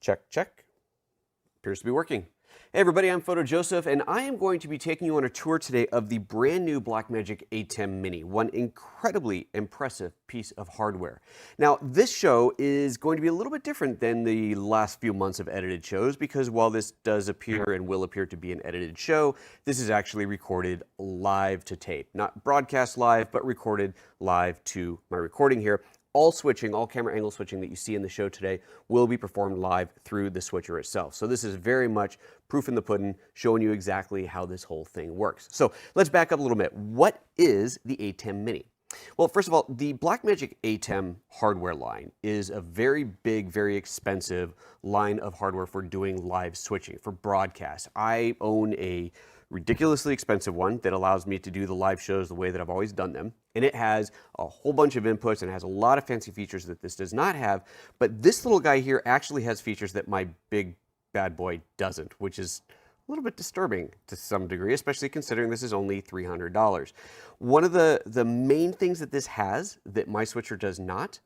Check, check. Appears to be working. Hey everybody, I'm Photo Joseph, and I am going to be taking you on a tour today of the brand new Blackmagic ATEM Mini, one incredibly impressive piece of hardware. Now, this show is going to be a little bit different than the last few months of edited shows, because while this does appear and will appear to be an edited show, this is actually recorded live to tape. Not broadcast live, but recorded live to my recording here. All switching, all camera angle switching that you see in the show today will be performed live through the switcher itself. So this is very much proof in the pudding, showing you exactly how this whole thing works. So let's back up a little bit. What is the ATEM Mini? Well, first of all, the Blackmagic ATEM hardware line is a very big, very expensive line of hardware for doing live switching, for broadcast. I own a ridiculously expensive one that allows me to do the live shows the way that I've always done them. And it has a whole bunch of inputs and has a lot of fancy features that this does not have. But this little guy here actually has features that my big bad boy doesn't, which is a little bit disturbing to some degree, especially considering this is only $300. One of the main things that this has that my switcher does not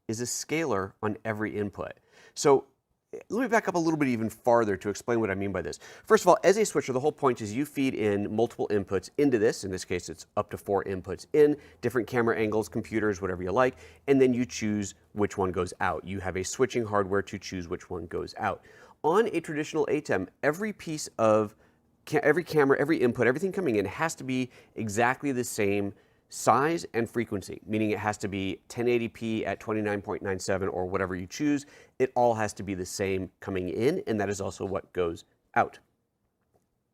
is a scaler on every input. So let me back up a little bit even farther to explain what I mean by this. First of all, as a switcher, the whole point is you feed in multiple inputs into this. In this case, it's up to 4 inputs in, different camera angles, computers, whatever you like, and then you choose which one goes out. You have a switching hardware to choose which one goes out. On a traditional ATEM, every piece of, every camera, every input, everything coming in has to be exactly the same size and frequency, meaning it has to be 1080p at 29.97 or whatever you choose. It all has to be the same coming in, and that is also what goes out.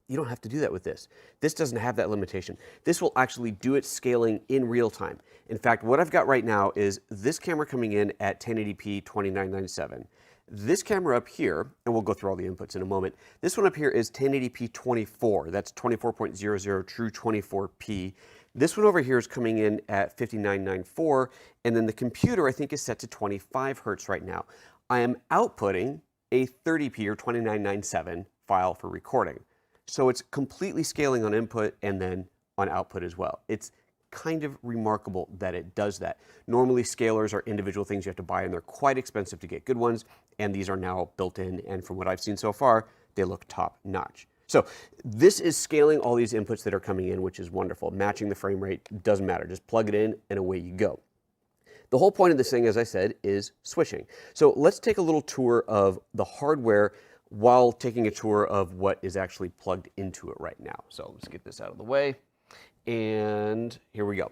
You don't have to do that with this. This doesn't have that limitation. This will actually do its scaling in real time. In fact, what I've got right now is this camera coming in at 1080p 2997. This camera up here, and we'll go through all the inputs in a moment, this one up here is 1080p 24. That's 24.00 true 24p. This one over here is coming in at 5994, and then the computer I think is set to 25 hertz right now. I am outputting a 30p or 2997 file for recording. So it's completely scaling on input and then on output as well. It's kind of remarkable that it does that. Normally scalers are individual things you have to buy, and they're quite expensive to get good ones, and these are now built in, and from what I've seen so far, they look top notch. So this is scaling all these inputs that are coming in, which is wonderful. Matching the frame rate doesn't matter. Just plug it in and away you go. The whole point of this thing, as I said, is switching. So let's take a little tour of the hardware while taking a tour of what is actually plugged into it right now. So let's get this out of the way. And here we go.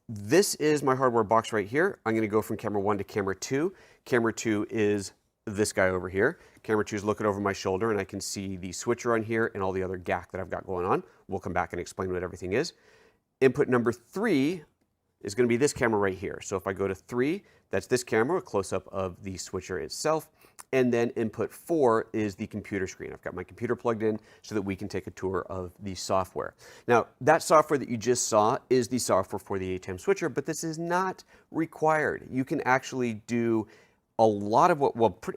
This is my hardware box right here. I'm going to go from camera 1 to camera 2. Camera 2 is this guy over here. Camera 2 is looking over my shoulder, and I can see the switcher on here and all the other gack that I've got going on. We'll come back and explain what everything is. Input number 3 is going to be this camera right here. So if I go to 3, that's this camera, a close-up of the switcher itself. And then input 4 is the computer screen. I've got my computer plugged in so that we can take a tour of the software. Now, that software that you just saw is the software for the ATEM switcher, but this is not required. You can actually do a lot of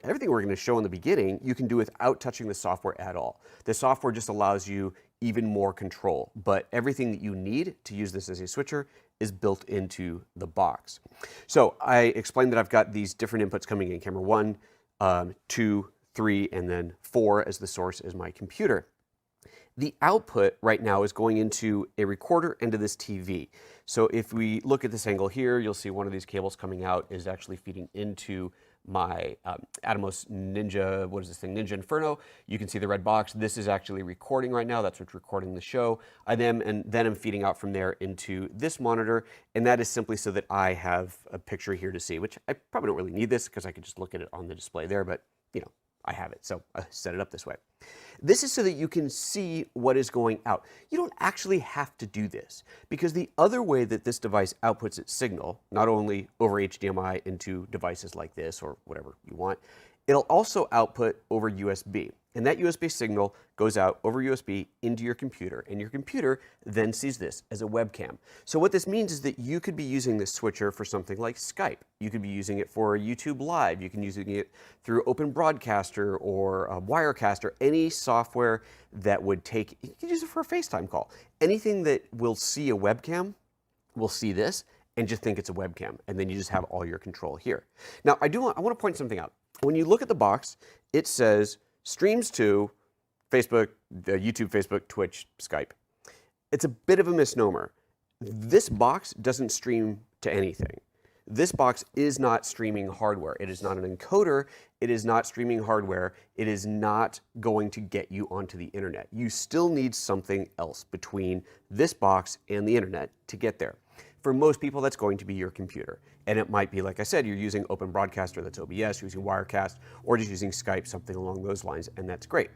everything we're going to show in the beginning, you can do without touching the software at all. The software just allows you even more control, but everything that you need to use this as a switcher is built into the box. So I explained that I've got these different inputs coming in, camera 1, 2, 3, and then 4 as the source is my computer. The output right now is going into a recorder into this TV. So if we look at this angle here, you'll see one of these cables coming out is actually feeding into my Atomos Ninja, what is this thing, Ninja Inferno. You can see the red box. This is actually recording right now. That's what's recording the show. And then I'm feeding out from there into this monitor, and that is simply so that I have a picture here to see, which I probably don't really need this because I could just look at it on the display there, but you know, I have it, so I set it up this way. This is so that you can see what is going out. You don't actually have to do this, because the other way that this device outputs its signal, not only over HDMI into devices like this or whatever you want, it'll also output over USB. And that USB signal goes out over USB into your computer, and your computer then sees this as a webcam. So what this means is that you could be using this switcher for something like Skype. You could be using it for YouTube Live. You can be using it through Open Broadcaster or Wirecaster, any software that would take, you can use it for a FaceTime call. Anything that will see a webcam will see this and just think it's a webcam, and then you just have all your control here. Now, I want to point something out. when you look at the box, it says streams to Facebook, YouTube, Facebook, Twitch, Skype. It's a bit of a misnomer. This box doesn't stream to anything. This box is not streaming hardware. It is not an encoder. It is not streaming hardware. It is not going to get you onto the internet. You still need something else between this box and the internet to get there. For most people, that's going to be your computer. And it might be, like I said, you're using Open Broadcaster, that's OBS, you're using Wirecast, or just using Skype, something along those lines, and that's great.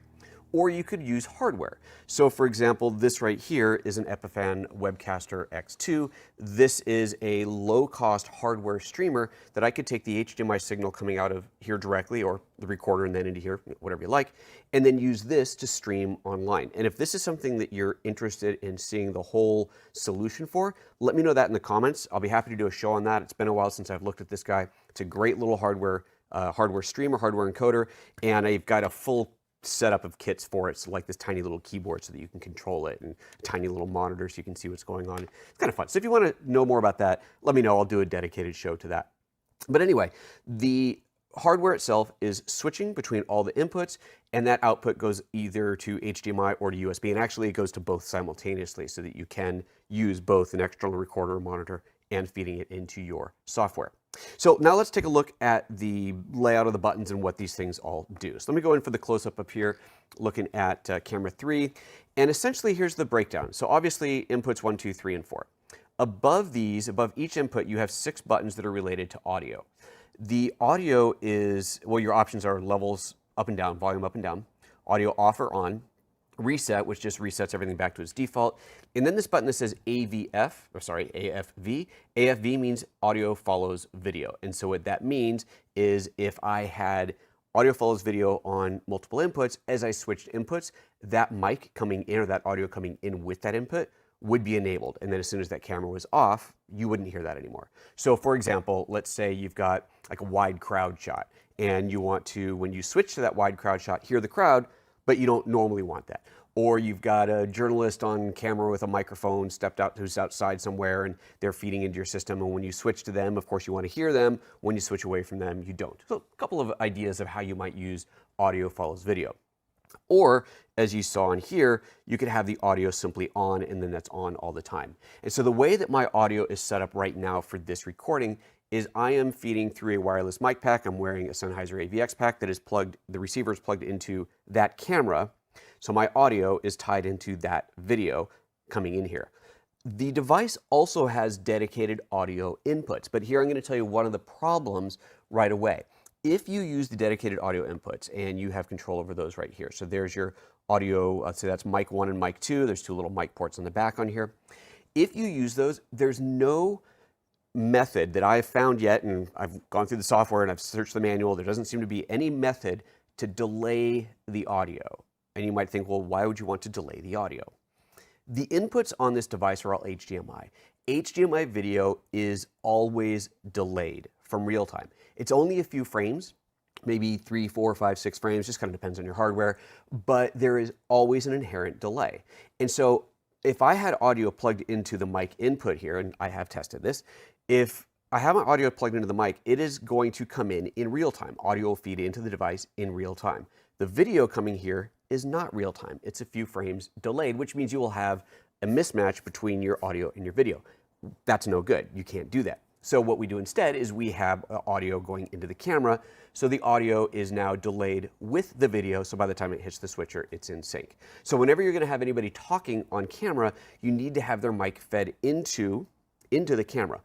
Or you could use hardware. So for example, this right here is an Epiphan Webcaster X2. This is a low-cost hardware streamer that I could take the HDMI signal coming out of here directly, or the recorder and then into here, whatever you like, and then use this to stream online. And if this is something that you're interested in seeing the whole solution for, let me know that in the comments. I'll be happy to do a show on that. It's been a while since I've looked at this guy. It's a great little hardware streamer, hardware encoder, and I've got a full setup of kits for it, so like this tiny little keyboard so that you can control it, and tiny little monitor so you can see what's going on. It's kind of fun. So if you want to know more about that, let me know. I'll do a dedicated show to that. But anyway, the hardware itself is switching between all the inputs, and that output goes either to HDMI or to USB, and actually it goes to both simultaneously so that you can use both an external recorder or monitor and feeding it into your software. So now let's take a look at the layout of the buttons and what these things all do. So let me go in for the close-up up here, looking at camera 3, and essentially here's the breakdown. So obviously inputs 1, 2, 3, and 4. Above these, above each input, you have 6 buttons that are related to audio. The audio is, well, your options are levels up and down, volume up and down, audio off or on, reset, which just resets everything back to its default. And then this button that says AFV. AFV means audio follows video. And so what that means is if I had audio follows video on multiple inputs, as I switched inputs, that mic coming in or that audio coming in with that input would be enabled. And then as soon as that camera was off, you wouldn't hear that anymore. So for example, let's say you've got like a wide crowd shot and you want to, when you switch to that wide crowd shot, hear the crowd, but you don't normally want that. Or you've got a journalist on camera with a microphone who's outside somewhere and they're feeding into your system. And when you switch to them, of course, you want to hear them. When you switch away from them, you don't. So a couple of ideas of how you might use audio follows video. Or, as you saw in here, you could have the audio simply on and then that's on all the time. And so the way that my audio is set up right now for this recording is I am feeding through a wireless mic pack. I'm wearing a Sennheiser AVX pack that is plugged, the receiver is plugged into that camera. So my audio is tied into that video coming in here. The device also has dedicated audio inputs, but here I'm going to tell you one of the problems right away. If you use the dedicated audio inputs and you have control over those right here, so there's your audio, let's say that's mic 1 and mic 2, there's 2 little mic ports on the back on here. If you use those, there's no method that I've found yet, and I've gone through the software and I've searched the manual, there doesn't seem to be any method to delay the audio. And you might think, well, why would you want to delay the audio? The inputs on this device are all HDMI. HDMI video is always delayed from real time. It's only a few frames, maybe 3, 4, 5, 6 frames, just kind of depends on your hardware, but there is always an inherent delay. And so if I had audio plugged into the mic input here, and I have tested this, if I have my audio plugged into the mic, it is going to come in real time. Audio will feed into the device in real time. The video coming here is not real time. It's a few frames delayed, which means you will have a mismatch between your audio and your video. That's no good. You can't do that. So what we do instead is we have audio going into the camera. So the audio is now delayed with the video. So by the time it hits the switcher, it's in sync. So whenever you're going to have anybody talking on camera, you need to have their mic fed into the camera.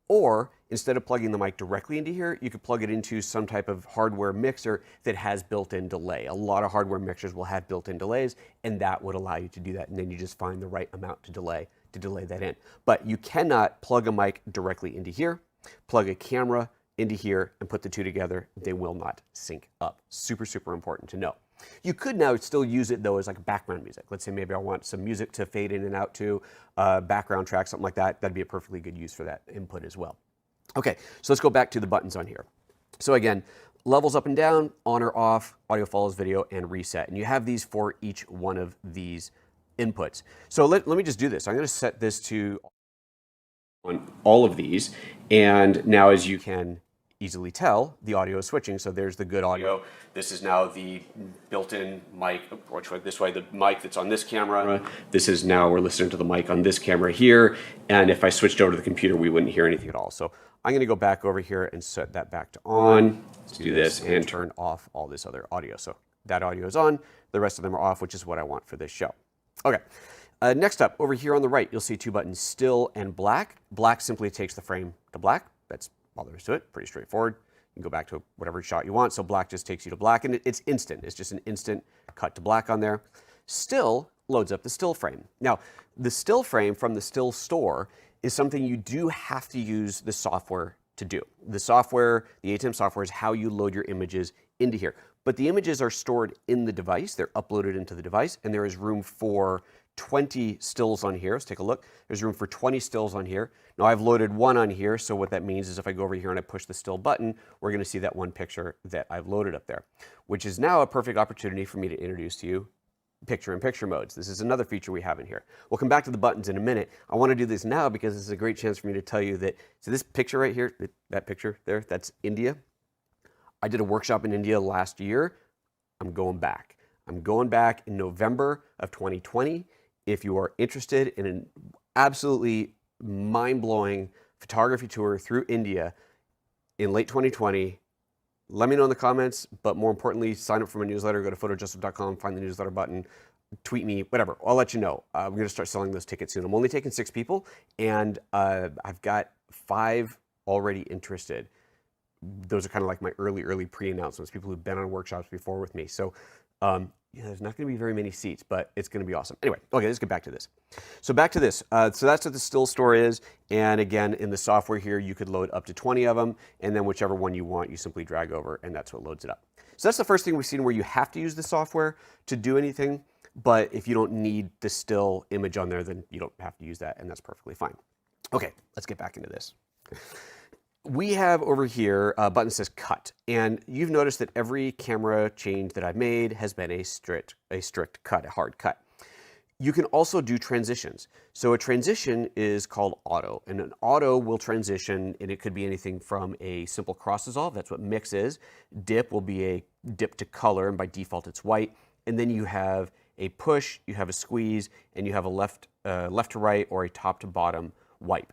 Or instead of plugging the mic directly into here, you could plug it into some type of hardware mixer that has built-in delay. A lot of hardware mixers will have built-in delays, and that would allow you to do that. And then you just find the right amount to delay that in. But you cannot plug a mic directly into here, plug a camera into here, and put the two together. They will not sync up. Super, super important to know. You could now still use it though as like background music. Let's say maybe I want some music to fade in and out to background track, something like that. That'd be a perfectly good use for that input as well. Okay, so let's go back to the buttons on here. So again, levels up and down, on or off, audio follows video, and reset. And you have these for each one of these inputs. So let me just do this. I'm going to set this to on all of these. And now as you can easily tell, the audio is switching. So there's the good audio. This is now the built-in mic, or this way, the mic that's on this camera. This is now, we're listening to the mic on this camera here. And if I switched over to the computer, we wouldn't hear anything at all. So I'm going to go back over here and set that back to on. Let's do this and turn off all this other audio. So that audio is on, the rest of them are off, which is what I want for this show. Okay. Next up, over here on the right, you'll see two buttons, still and black. Black simply takes the frame to black. That's all there is to it, pretty straightforward. You can go back to whatever shot you want. So black just takes you to black, and it's instant. It's just an instant cut to black on there. Still loads up the still frame. Now, the still frame from the still store is something you do have to use the software to do. The software, the ATEM software, is how you load your images into here. But the images are stored in the device. They're uploaded into the device, and there is room for 20 stills on here. Let's take a look. There's room for 20 stills on here. Now I've loaded one on here, so what that means is if I go over here and I push the still button, we're going to see that one picture that I've loaded up there, which is now a perfect opportunity for me to introduce to you picture-in-picture modes. This is another feature we have in here. We'll come back to the buttons in a minute. I want to do this now because this is a great chance for me to tell you that, so this picture right here, that picture there, that's India. I did a workshop in India last year. I'm going back. I'm going back in November of 2020. If you are interested in an absolutely mind-blowing photography tour through India in late 2020, let me know in the comments, but more importantly, sign up for my newsletter. Go to photojoseph.com, find the newsletter button, tweet me, whatever. I'll let you know. I'm going to start selling those tickets soon. I'm only taking 6 people, and I've got 5 already interested. Those are kind of like my early pre-announcements, people who've been on workshops before with me. So yeah, there's not going to be very many seats, but it's going to be awesome. Anyway, okay, let's get back to this. So back to this. So that's what the still store is. And again, in the software here, you could load up to 20 of them. And then whichever one you want, you simply drag over, and that's what loads it up. So that's the first thing we've seen where you have to use the software to do anything. But if you don't need the still image on there, then you don't have to use that, and that's perfectly fine. Okay, let's get back into this. We have over here a button that says cut, and you've noticed that every camera change that I've made has been a strict cut, a hard cut. You can also do transitions. So a transition is called auto, and an auto will transition, and it could be anything from a simple cross dissolve, that's what mix is. Dip will be a dip to color, and by default it's white. And then you have a push, you have a squeeze, and you have a left to right or a top to bottom wipe.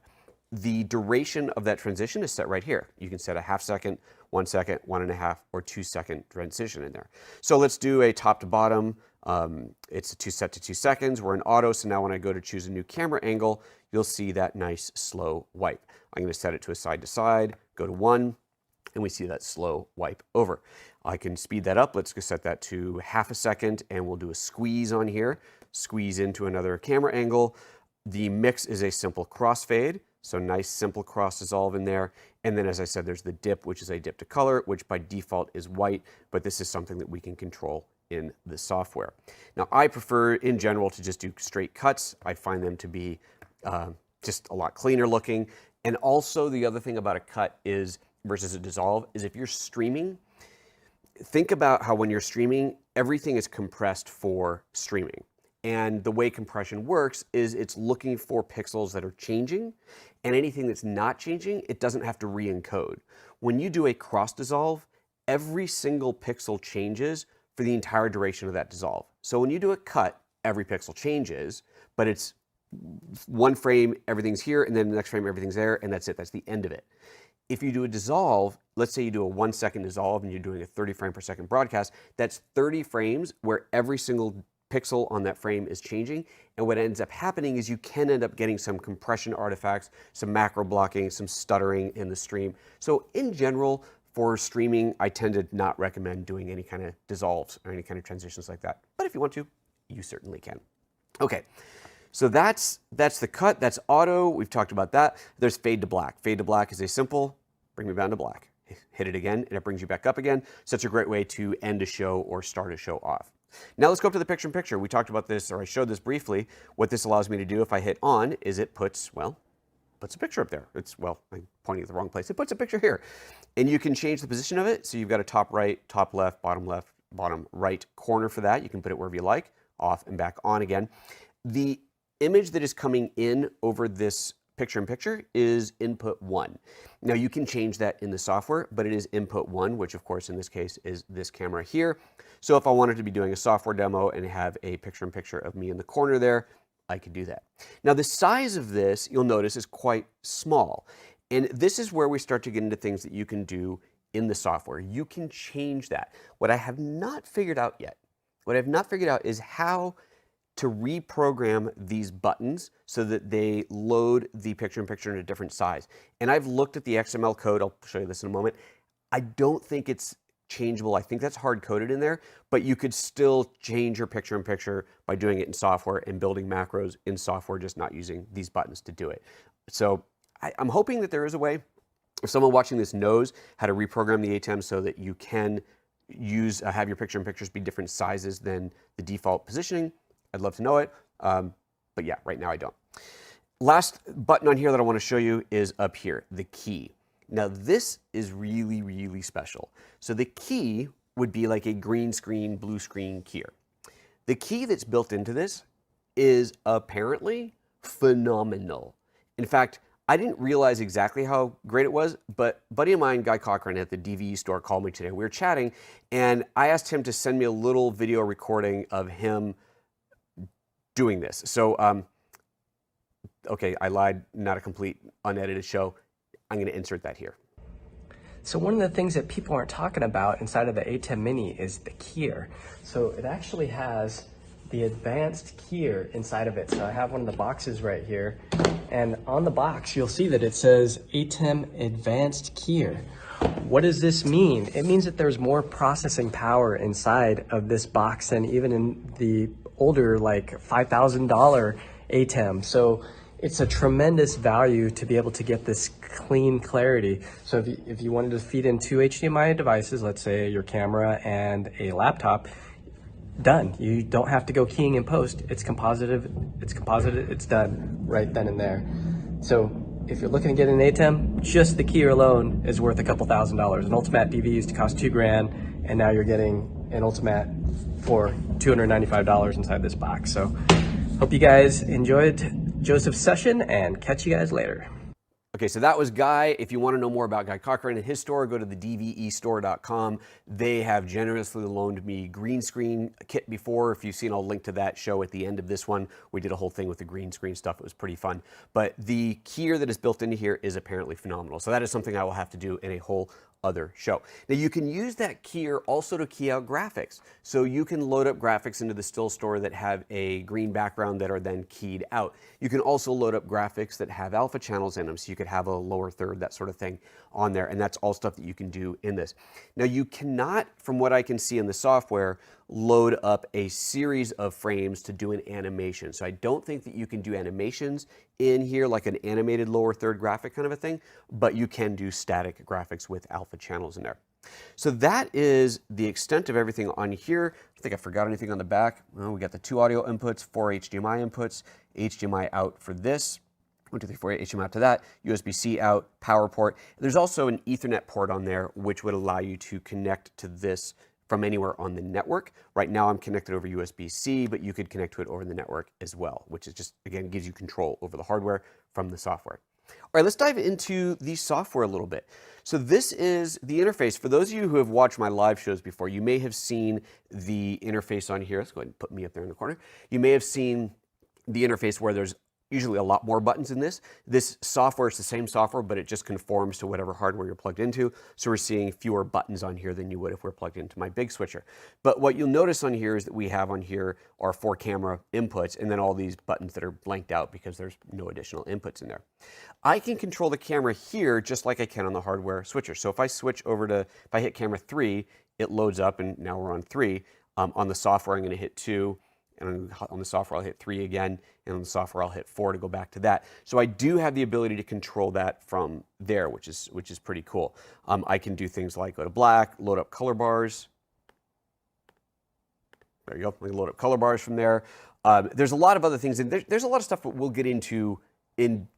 The duration of that transition is set right here. You can set a ½ second, 1 second, 1.5, or 2 second transition in there. So let's do a top to bottom. It's set to 2 seconds. We're in auto, so now when I go to choose a new camera angle, you'll see that nice slow wipe. I'm going to set it to a side to side, go to 1, and we see that slow wipe over. I can speed that up. Let's go set that to ½ second, and we'll do a squeeze on here, squeeze into another camera angle. The mix is a simple crossfade. So nice, simple cross dissolve in there. And then, as I said, there's the dip, which is a dip to color, which by default is white, but this is something that we can control in the software. Now, I prefer, in general, to just do straight cuts. I find them to be just a lot cleaner looking. And also, the other thing about a cut is, versus a dissolve, is if you're streaming, think about how when you're streaming, everything is compressed for streaming. And the way compression works is it's looking for pixels that are changing, and anything that's not changing, it doesn't have to re-encode. When you do a cross dissolve, every single pixel changes for the entire duration of that dissolve. So when you do a cut, every pixel changes, but it's one frame, everything's here, and then the next frame, everything's there, and that's it. That's the end of it. If you do a dissolve, let's say you do a 1 second dissolve and you're doing a 30 frame per second broadcast, that's 30 frames where every single pixel on that frame is changing, and what ends up happening is you can end up getting some compression artifacts, some macro blocking, some stuttering in the stream. So in general, for streaming, I tend to not recommend doing any kind of dissolves or any kind of transitions like that. But if you want to, you certainly can. Okay, so that's the cut, that's auto, we've talked about that. There's fade to black. Fade to black is a simple, bring me down to black. Hit it again, and it brings you back up again. Such a great way to end a show or start a show off. Now let's go up to the picture-in-picture. We talked about this, or I showed this briefly. What this allows me to do if I hit on is it puts a picture up there. Well, I'm pointing at the wrong place. It puts a picture here. And you can change the position of it. So you've got a top right, top left, bottom right corner for that. You can put it wherever you like, off and back on again. The image that is coming in over this picture-in-picture is input 1. Now you can change that in the software, but it is input 1, which of course in this case is this camera here. So if I wanted to be doing a software demo and have a picture-in-picture of me in the corner there, I could do that. Now the size of this, you'll notice, is quite small. And this is where we start to get into things that you can do in the software. You can change that. What I have not figured out yet, is how to reprogram these buttons so that they load the picture-in-picture in a different size. And I've looked at the XML code. I'll show you this in a moment. I don't think it's changeable. I think that's hard-coded in there, but you could still change your picture-in-picture by doing it in software and building macros in software, just not using these buttons to do it. So I'm hoping that there is a way, if someone watching this knows how to reprogram the ATEM so that you can use have your picture-in-pictures be different sizes than the default positioning, I'd love to know it, but yeah, right now I don't. Last button on here that I want to show you is up here, the key. Now this is really, really special. So the key would be like a green screen, blue screen keyer. The key that's built into this is apparently phenomenal. In fact, I didn't realize exactly how great it was, but a buddy of mine, Guy Cochran at the DVE store, called me today. We were chatting, and I asked him to send me a little video recording of him doing this. So, okay, I lied, not a complete unedited show. I'm going to insert that here. So one of the things that people aren't talking about inside of the ATEM Mini is the keyer. So it actually has the advanced keyer inside of it. So I have one of the boxes right here, and on the box you'll see that it says ATEM Advanced Keyer. What does this mean? It means that there's more processing power inside of this box than even in the older, like $5,000 ATEM. So it's a tremendous value to be able to get this clean clarity. So if you wanted to feed in 2 HDMI devices, let's say your camera and a laptop, done. You don't have to go keying in post. It's composited, it's done right then and there. So if you're looking to get an ATEM, just the keyer alone is worth a couple $1,000s. An Ultimate DV used to cost $2,000, and now you're getting an Ultimate for $295 inside this box. So hope you guys enjoyed Joseph's session, and catch you guys later. Okay, so that was Guy. If you want to know more about Guy Cochran and his store, go to the dvestore.com. They have generously loaned me green screen kit before. If you've seen, I'll link to that show at the end of this one. We did a whole thing with the green screen stuff. It was pretty fun. But the keyer that is built into here is apparently phenomenal. So that is something I will have to do in a whole other show. Now you can use that keyer also to key out graphics. So you can load up graphics into the still store that have a green background that are then keyed out. You can also load up graphics that have alpha channels in them, so you could have a lower third, that sort of thing on there, and that's all stuff that you can do in this. Now you cannot, from what I can see in the software, load up a series of frames to do an animation. So I don't think that you can do animations in here, like an animated lower third graphic kind of a thing, but you can do static graphics with alpha channels in there. So that is the extent of everything on here. I don't think I forgot anything on the back. Well, we got the 2 audio inputs, 4 HDMI inputs, HDMI out for this, 1, 2, 3, 4, HDMI out to that, USB-C out, power port. There's also an Ethernet port on there, which would allow you to connect to this from anywhere on the network. Right now I'm connected over USB-C, but you could connect to it over the network as well, which is just, again, gives you control over the hardware from the software. All right, let's dive into the software a little bit. So this is the interface. For those of you who have watched my live shows before, you may have seen the interface on here. Let's go ahead and put me up there in the corner. You may have seen the interface where there's usually a lot more buttons in this. This software is the same software, but it just conforms to whatever hardware you're plugged into. So we're seeing fewer buttons on here than you would if we're plugged into my big switcher. But what you'll notice on here is that we have on here our 4 camera inputs, and then all these buttons that are blanked out because there's no additional inputs in there. I can control the camera here just like I can on the hardware switcher. So if I switch over to, if I hit camera 3, it loads up, and now we're on 3. On the software, I'm going to hit 2. And on the software, I'll hit 3 again, and on the software, I'll hit 4 to go back to that. So I do have the ability to control that from there, which is pretty cool. I can do things like go to black, load up color bars. There you go. We can load up color bars from there. There's a lot of other things, and there's a lot of stuff that we'll get into in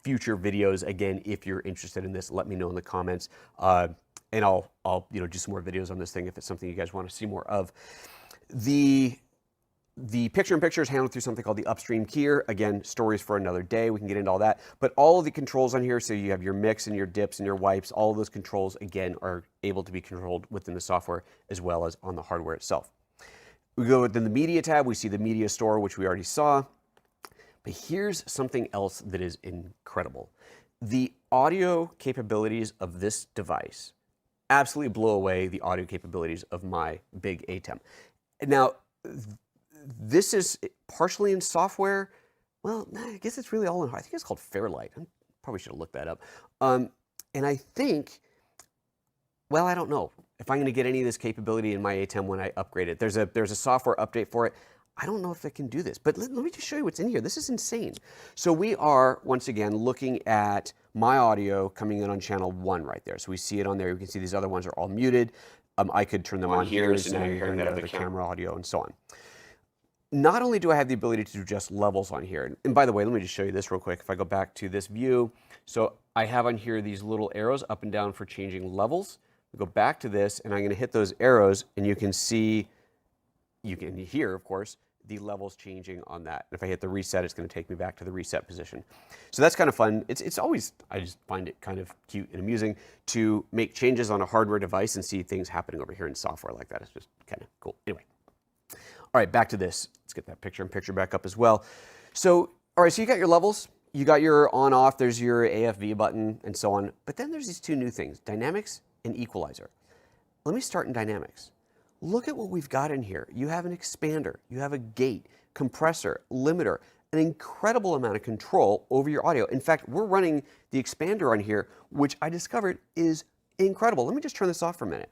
future videos. Again, if you're interested in this, let me know in the comments, and I'll do some more videos on this thing if it's something you guys want to see more of. The picture-in-picture is handled through something called the upstream keyer. Again, stories for another day. We can get into all that. But all of the controls on here, so you have your mix and your dips and your wipes, all of those controls, again, are able to be controlled within the software as well as on the hardware itself. We go within the media tab. We see the media store, which we already saw. But here's something else that is incredible. The audio capabilities of this device absolutely blow away the audio capabilities of my big ATEM. Now, this is partially in software. Well, I guess it's really all in, I think it's called Fairlight. I probably should have looked that up. And I think, well, I don't know if I'm going to get any of this capability in my ATEM when I upgrade it. There's a software update for it. I don't know if it can do this, but let me just show you what's in here. This is insane. So we are, once again, looking at my audio coming in on channel 1 right there. So we see it on there. You can see these other ones are all muted. I could turn them on here, so now you're hearing that other camera audio and so on. Not only do I have the ability to adjust levels on here, and by the way, let me just show you this real quick. If I go back to this view, so I have on here these little arrows up and down for changing levels. We go back to this, and I'm going to hit those arrows, and you can see, you can hear, of course, the levels changing on that. And if I hit the reset, it's going to take me back to the reset position. So that's kind of fun. It's always, I just find it kind of cute and amusing to make changes on a hardware device and see things happening over here in software like that. It's just kind of cool. Anyway. All right, back to this. Let's get that picture-in-picture back up as well. So, all right, so you got your levels, you got your on-off, there's your AFV button, and so on. But then there's these two new things, dynamics and equalizer. Let me start in dynamics. Look at what we've got in here. You have an expander, you have a gate, compressor, limiter, an incredible amount of control over your audio. In fact, we're running the expander on here, which I discovered is incredible. Let me just turn this off for a minute.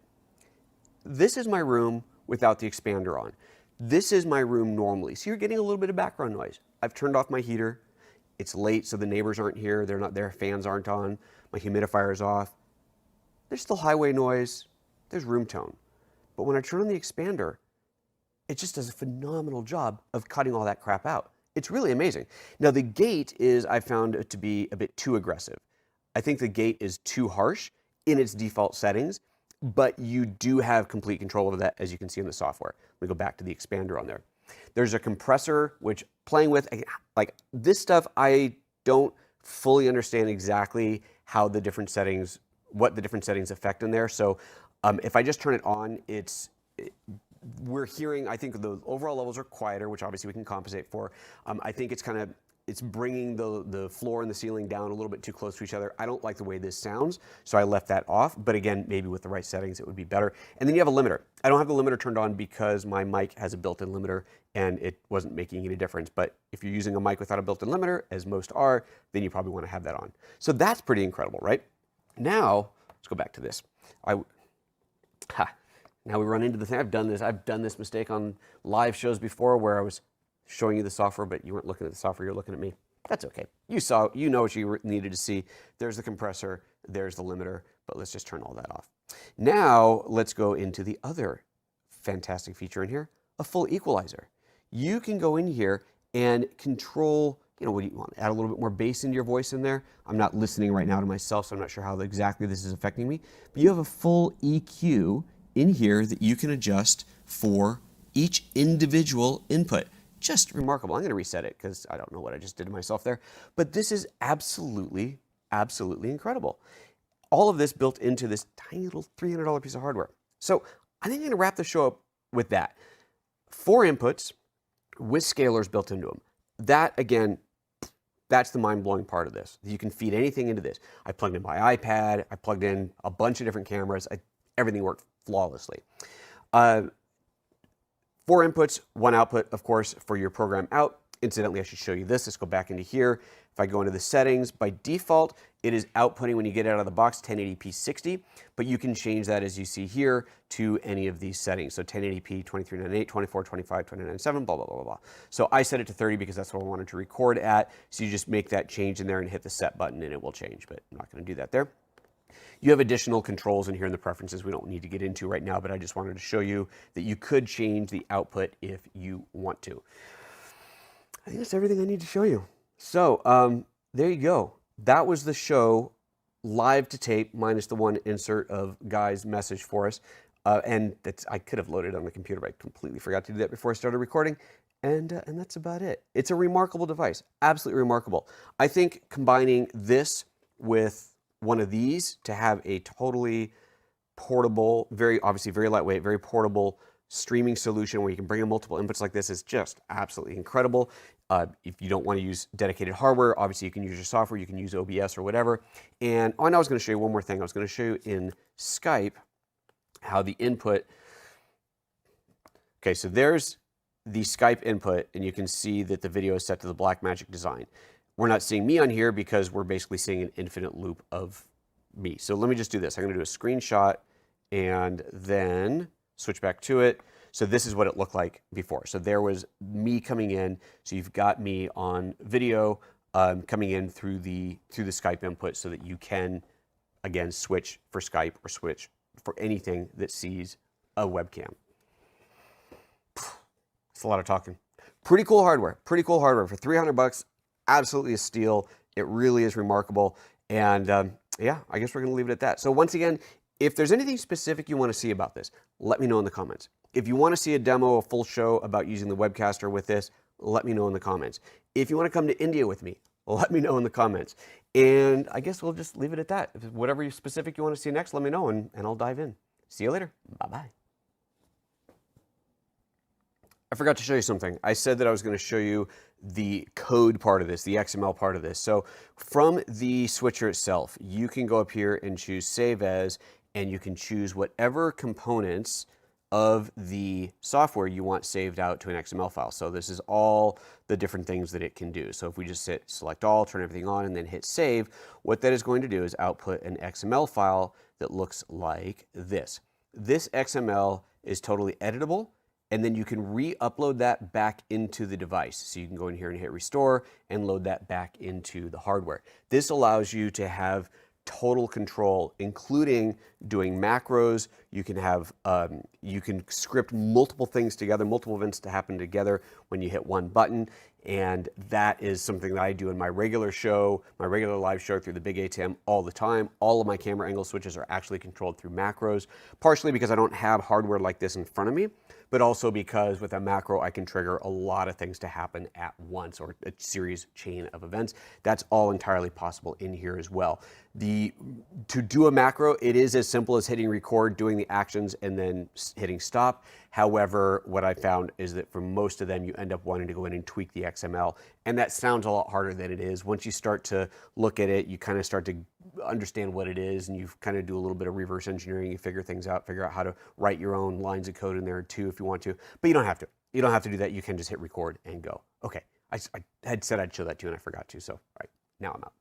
This is my room without the expander on. This is my room normally. So you're getting a little bit of background noise. I've turned off my heater. It's late, so the neighbors aren't here. They're not there. Fans aren't on. My humidifier is off. There's still highway noise. There's room tone. But when I turn on the expander, it just does a phenomenal job of cutting all that crap out. It's really amazing. Now the gate is, I found it to be a bit too aggressive. I think the gate is too harsh in its default settings, but you do have complete control over that, as you can see in the software. We go back to the expander on there. There's a compressor, which playing with, like this stuff, I don't fully understand exactly how the different settings, what the different settings affect in there. So if I just turn it on, we're hearing, I think the overall levels are quieter, which obviously we can compensate for. I think it's bringing the floor and the ceiling down a little bit too close to each other. I don't like the way this sounds, so I left that off. But again, maybe with the right settings, it would be better. And then you have a limiter. I don't have the limiter turned on because my mic has a built-in limiter and it wasn't making any difference. But if you're using a mic without a built-in limiter, as most are, then you probably want to have that on. So that's pretty incredible, right? Now, let's go back to this. Now we run into the thing. I've done this mistake on live shows before where I was showing you the software, but you weren't looking at the software, you're looking at me. That's okay. You know what you needed to see. There's the compressor, there's the limiter, but let's just turn all that off. Now, let's go into the other fantastic feature in here, a full equalizer. You can go in here and control, what do you want? Add a little bit more bass into your voice in there. I'm not listening right now to myself, so I'm not sure how exactly this is affecting me, but you have a full EQ in here that you can adjust for each individual input. Just remarkable. I'm going to reset it because I don't know what I just did to myself there. But this is absolutely, absolutely incredible. All of this built into this tiny little $300 piece of hardware. So I think I'm going to wrap the show up with that. 4 inputs with scalers built into them. That, again, that's the mind-blowing part of this. You can feed anything into this. I plugged in my iPad. I plugged in a bunch of different cameras. Everything worked flawlessly. 4 inputs, 1 output, of course, for your program out. Incidentally, I should show you this. Let's go back into here. If I go into the settings, by default, it is outputting when you get it out of the box 1080p 60, but you can change that, as you see here, to any of these settings. So 1080p, 2398, 24, 25, 297, blah, blah, blah, blah, blah. So I set it to 30 because that's what I wanted to record at. So you just make that change in there and hit the set button and it will change, but I'm not going to do that there. You have additional controls in here in the preferences we don't need to get into right now, but I just wanted to show you that you could change the output if you want to. I think that's everything I need to show you. So there you go. That was the show live to tape minus the one insert of Guy's message for us. And I could have loaded it on the computer, but I completely forgot to do that before I started recording. And that's about it. It's a remarkable device, absolutely remarkable. I think combining this with one of these to have a totally portable, obviously very lightweight, very portable streaming solution where you can bring in multiple inputs like this is just absolutely incredible. If you don't want to use dedicated hardware, obviously you can use your software, you can use OBS or whatever. And I know I was going to show you one more thing. I was going to show you in Skype how the input, okay, so there's the Skype input, and you can see that the video is set to the Blackmagic design. We're not seeing me on here because we're basically seeing an infinite loop of me. So let me just do this. I'm going to do a screenshot and then switch back to it. So this is what it looked like before. So there was me coming in. So you've got me on video coming in through the Skype input so that you can, again, switch for Skype or switch for anything that sees a webcam. It's a lot of talking. Pretty cool hardware. Pretty cool hardware for 300 bucks. Absolutely a steal. It really is remarkable. And yeah, I guess we're going to leave it at that. So once again, if there's anything specific you want to see about this, let me know in the comments. If you want to see a demo, a full show about using the webcaster with this, let me know in the comments. If you want to come to India with me, let me know in the comments. And I guess we'll just leave it at that. If whatever specific you want to see next, let me know and I'll dive in. See you later. Bye-bye. I forgot to show you something. I said that I was going to show you the code part of this, the XML part of this. So from the switcher itself, you can go up here and choose Save As, and you can choose whatever components of the software you want saved out to an XML file. So this is all the different things that it can do. So if we just hit Select All, turn everything on, and then hit Save, what that is going to do is output an XML file that looks like this. This XML is totally editable, and then you can re-upload that back into the device. So you can go in here and hit Restore and load that back into the hardware. This allows you to have total control, including doing macros. You can have, you can script multiple things together, multiple events to happen together when you hit one button. And that is something that I do in my regular show, my regular live show through the big ATEM all the time. All of my camera angle switches are actually controlled through macros, partially because I don't have hardware like this in front of me, but also because with a macro, I can trigger a lot of things to happen at once, or a series chain of events. That's all entirely possible in here as well. To do a macro, it is as simple as hitting record, doing the actions, and then hitting stop. However, what I found is that for most of them, you end up wanting to go in and tweak the XML, and that sounds a lot harder than it is. Once you start to look at it, you kind of start to understand what it is, and you kind of do a little bit of reverse engineering. You figure things out, figure out how to write your own lines of code in there too if you want to, but you don't have to. You don't have to do that. You can just hit record and go. Okay, I had said I'd show that to you and I forgot to, so all right, now I'm out.